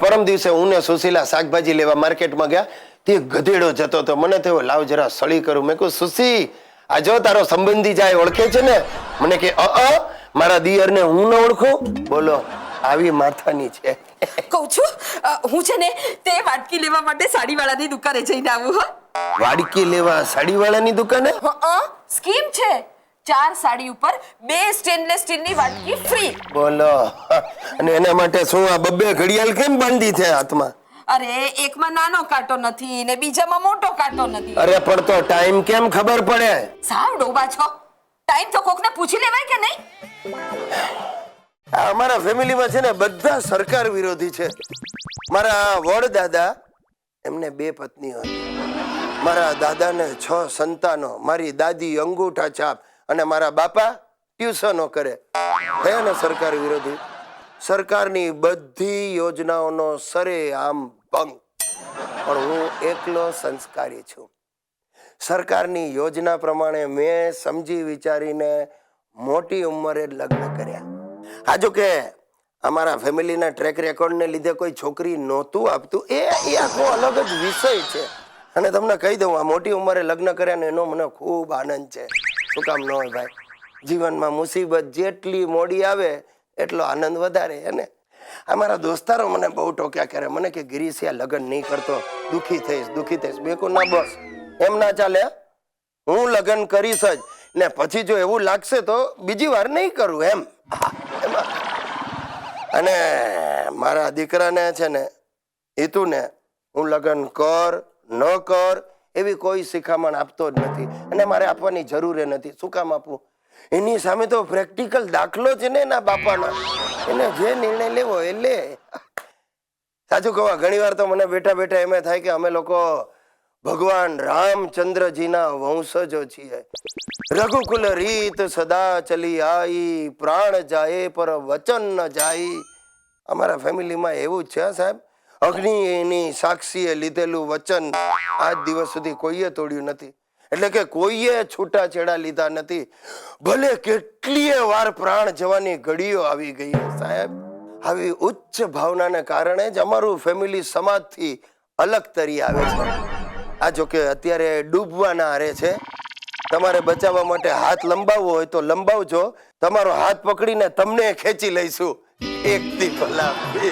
પરમ દિવસે હું ને સુશીલા શાકભાજી લેવા માર્કેટમાં ગયા. તે ગધેડો જતો હતો. મને થયો લાવ જરા સળી કરું. મેં કહ્યું સુશી, આ જો તારો સંબંધી જાય ઓળખે છે ને? મને કે મારા દિયરને હું ન ઓળખું? બોલો, આવી માથાની છે. કહું છું હું છે ને તે વાટકી લેવા માટે સાડીવાળાની દુકાને જઈને આવું. હો, વાડકી લેવા સાડીવાળાની દુકાને? સ્કીમ છે, 4 સાડી ઉપર 2 સ્ટેનલેસ સ્ટીલની વાટકી ફ્રી. બોલો, અને એના માટે શું આ બબ્બે ઘડિયાળ કેમ બાંધી છે હાથમાં? અરે એકમાં નાનો કાંટો નથી ને બીજામાં મોટો કાંટો નથી. અરે પણ તો ટાઈમ કેમ ખબર પડે? સાવ ડોબા છો, ટાઈમ તો કોકને પૂછી લેવાય કે નહીં? અમારા ફેમિલીમાં છે ને બધા સરકાર વિરોધી છે. મારા વડ દાદા, એમને 2 પત્નીઓ હતી. મારા દાદાને 6 સંતાનો, મારી દાદી અંગૂઠા છાપ, અને મારા બાપા ટ્યુશનો કરે. થયા ને સરકાર વિરોધી. સરકારની બધી યોજનાઓનો સરેઆમ ભંગ. પણ હું એકલો સંસ્કારી છું. સરકારની યોજના પ્રમાણે મેં સમજી વિચારીને મોટી ઉંમરે લગ્ન કર્યા. હા, જો કે અમારા ફેમિલીના ટ્રેક રેકોર્ડને લીધે કોઈ છોકરી નહોતું આપતું, એ આખો અલગ જ વિષય છે. અને તમને કહી દઉં, આ મોટી ઉંમરે લગ્ન કર્યા ને એનો મને ખૂબ આનંદ છે. શું કામ ન હોય ભાઈ? જીવનમાં મુસીબત જેટલી મોડી આવે એટલો આનંદ વધારે. અને અમારા દોસ્તારો મને બહુ ટોક્યા કરે. મને કે ગિરીશિયા લગ્ન નહીં કરતો, દુઃખી થઈશ. મેં કહું ના બોસ, એમ ના ચાલે. હું લગ્ન કરીશ જ, ને પછી જો એવું લાગશે તો બીજી વાર નહીં કરું એમ. અને મારા દીકરાને છે ને, હિતુને, હું લગ્ન કર ન કર એવી કોઈ શિખામણ આપતો જ નથી. અને મારે આપવાની જરૂર નથી. શું કામ આપવું? એની સામે તો પ્રેક્ટિકલ દાખલો છે ને એના બાપાનો. એને જે નિર્ણય લેવો એ લે. સાચું કહો, ઘણી વાર તો મને બેઠા બેઠા એમ થાય કે અમે લોકો ભગવાન રામચંદ્રજીના વંશજો છીએ. રઘુકુલ રીત સદા ચલી આઈ, પ્રાણ જાય પર વચન ન જાય. અમારા ફેમિલીમાં એવું જ છે સાહેબ. અગ્નિની સાક્ષીએ લીધેલું વચન આજ દિવસ સુધી કોઈએ તોડ્યું નથી. એટલે કે કોઈએ છૂટાછેડા લીધા નથી. ભલે કેટલીય વાર પ્રાણ જવાની ઘડીઓ આવી ગઈ સાહેબ. આવી ઉચ્ચ ભાવનાને કારણે જ અમારું ફેમિલી સમાજથી અલગ તરી આવે છે. આ જો કે અત્યારે ડૂબવાના હારે છે. તમારે બચાવવા માટે હાથ લંબાવવો હોય તો લંબાવજો. તમારો હાથ પકડીને તમને ખેંચી લઈશું. એક દી ભલા બે.